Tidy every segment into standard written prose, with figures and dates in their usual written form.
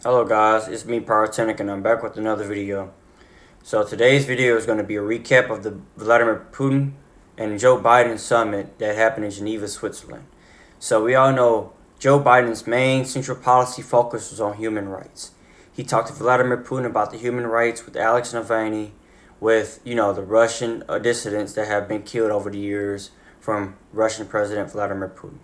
Hello guys, it's me Pyrotechnic and I'm back with another video. So today's video is going to be a recap of the Vladimir Putin and Joe Biden summit that happened in Geneva, Switzerland. So we all know Joe Biden's main central policy focus was on human rights. He talked to Vladimir Putin about the human rights with Alex Navalny, with the Russian dissidents that have been killed over the years from Russian President Vladimir Putin.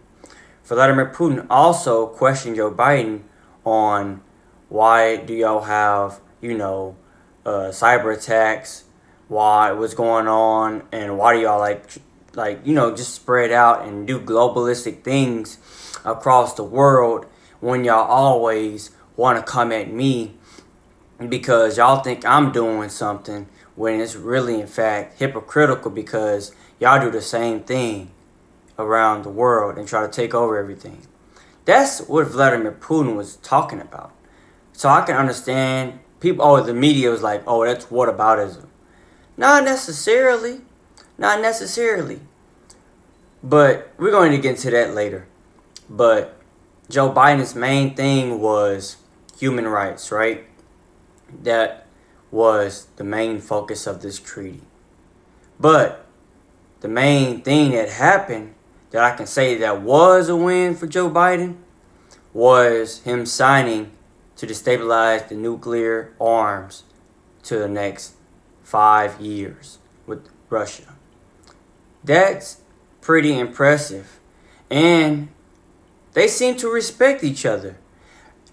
Vladimir Putin also questioned Joe Biden on why do y'all have, cyber attacks, what's going on, and why do y'all just spread out and do globalistic things across the world when y'all always want to come at me because y'all think I'm doing something when it's really, in fact, hypocritical because y'all do the same thing around the world and try to take over everything. That's what Vladimir Putin was talking about. So I can understand people, the media was like, oh, that's whataboutism. Not necessarily. Not necessarily. But we're going to get into that later. But Joe Biden's main thing was human rights, right? That was the main focus of this treaty. But the main thing that happened that I can say that was a win for Joe Biden was him signing to destabilize the nuclear arms to the next 5 years with Russia. That's pretty impressive. And they seem to respect each other.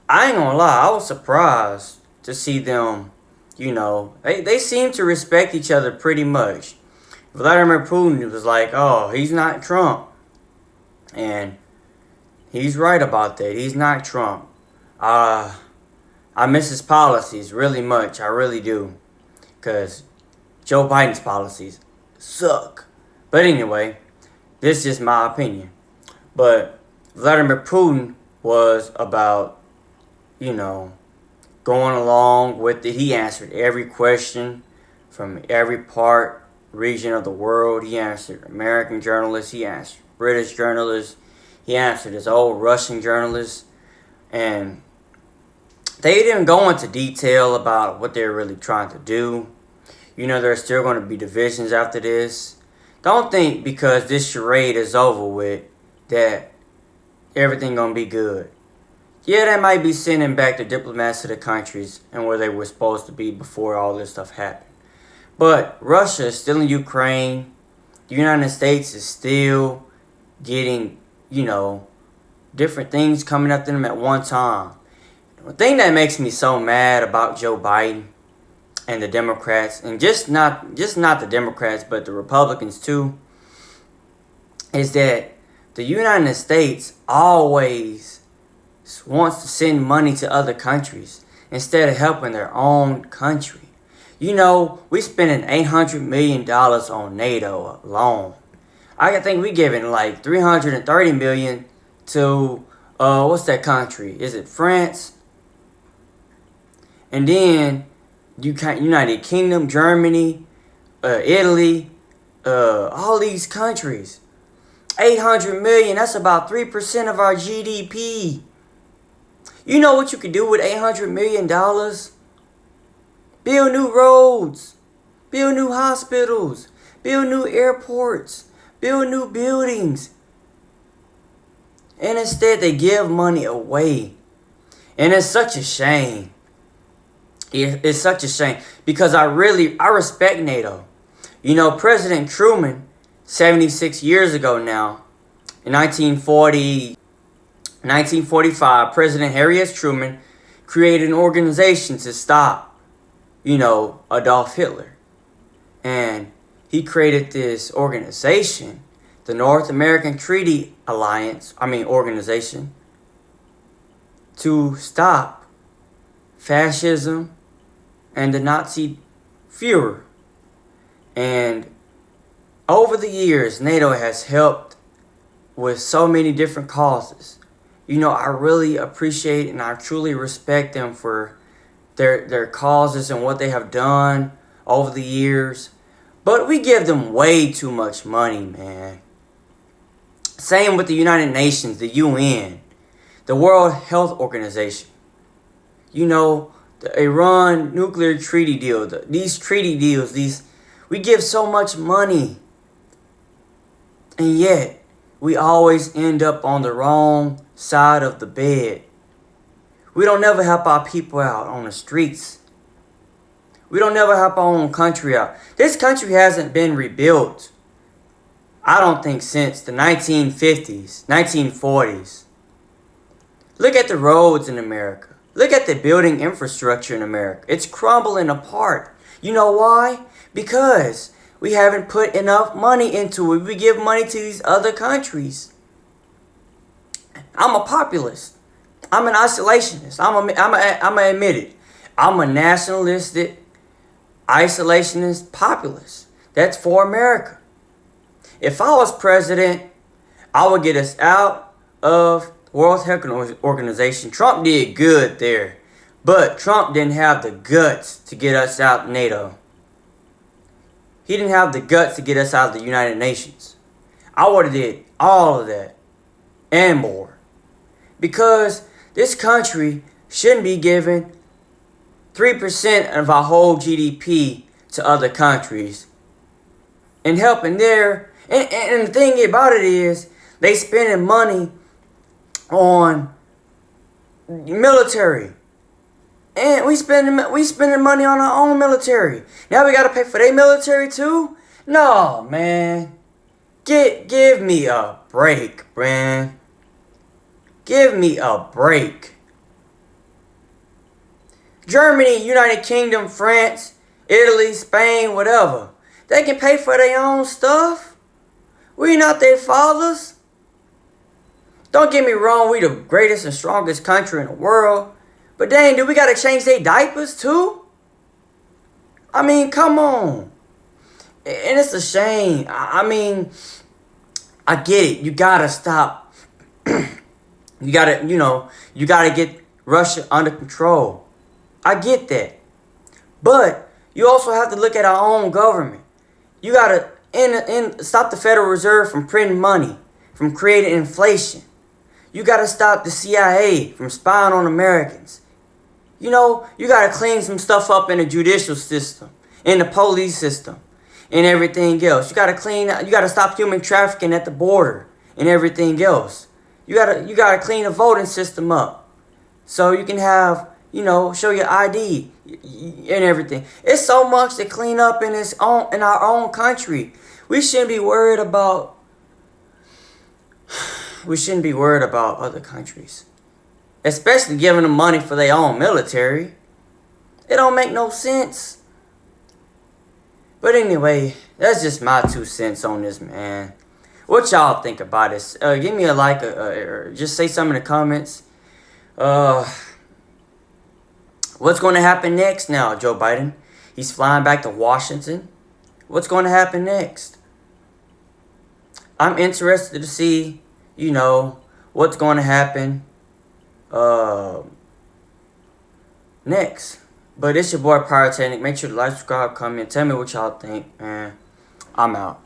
I ain't gonna lie, I was surprised to see them, they seem to respect each other pretty much. Vladimir Putin was like, oh, he's not Trump. And he's right about that. He's not Trump. I miss his policies really much. I really do. Because Joe Biden's policies suck. But anyway, this is just my opinion. But Vladimir Putin was about, going along with it. He answered every question from every region of the world. He answered American journalists. He answered British journalists. He answered his old Russian journalists. And they didn't go into detail about what they're really trying to do. There's still going to be divisions after this. Don't think because this charade is over with that everything going to be good. Yeah, they might be sending back the diplomats to the countries and where they were supposed to be before all this stuff happened. But Russia is still in Ukraine. The United States is still getting, different things coming up to them at one time. The thing that makes me so mad about Joe Biden and the Democrats, and just not the Democrats, but the Republicans too, is that the United States always wants to send money to other countries instead of helping their own country. We spending $800 million on NATO alone. I think we giving like $330 million to what's that country? Is it France? And then United Kingdom, Germany, Italy, all these countries. $800 million, that's about 3% of our GDP. You know what you could do with $800 million? Build new roads, build new hospitals, build new airports, build new buildings. And instead they give money away. And it's such a shame. It's such a shame because I respect NATO. President Truman, 76 years ago now, in 1945, President Harry S. Truman created an organization to stop, Adolf Hitler. And he created this organization, the North American Treaty Organization, to stop fascism and the Nazi Führer. And over the years, NATO has helped with so many different causes. I really appreciate and I truly respect them for their causes and what they have done over the years. But we give them way too much money, man. Same with the United Nations, the UN, the World Health Organization. You know, the Iran nuclear treaty deal. These treaty deals, we give so much money. And yet, we always end up on the wrong side of the bed. We don't never help our people out on the streets. We don't never help our own country out. This country hasn't been rebuilt, I don't think, since the 1950s, 1940s. Look at the roads in America. Look at the building infrastructure in America. It's crumbling apart. You know why? Because we haven't put enough money into it. We give money to these other countries. I'm a populist. I'm an isolationist. I'm a admit it. I'm a nationalistic, isolationist populist. That's for America. If I was president, I would get us out of the World Health Organization. Trump did good there, but Trump didn't have the guts to get us out of NATO. He didn't have the guts to get us out of the United Nations. I would have did all of that and more. Because this country shouldn't be giving 3% of our whole GDP to other countries and helping there. And the thing about it is, they spending money on military. And we spending money on our own military. Now we gotta pay for their military too? No, man. Give me a break, man. Give me a break. Germany, United Kingdom, France, Italy, Spain, whatever. They can pay for their own stuff. We not their fathers. Don't get me wrong, we the greatest and strongest country in the world. But dang, do we gotta change their diapers too? I mean, come on. And it's a shame. I mean, I get it. You gotta stop. You gotta get Russia under control. I get that. But you also have to look at our own government. You gotta stop the Federal Reserve from printing money, from creating inflation. You gotta stop the CIA from spying on Americans. You know, you gotta clean some stuff up in the judicial system, in the police system, and everything else. You gotta stop human trafficking at the border and everything else. You gotta clean the voting system up so you can have, show your ID and everything. It's so much to clean up in our own country. We shouldn't be worried about other countries, especially giving them money for their own military. It don't make no sense. But anyway, that's just my 2 cents on this, man. What y'all think about this? Give me a like, or just say something in the comments. What's going to happen next now, Joe Biden? He's flying back to Washington. What's going to happen next? I'm interested to see, what's going to happen next. But it's your boy Pyrotechnic. Make sure to like, subscribe, comment. Tell me what y'all think, man. I'm out.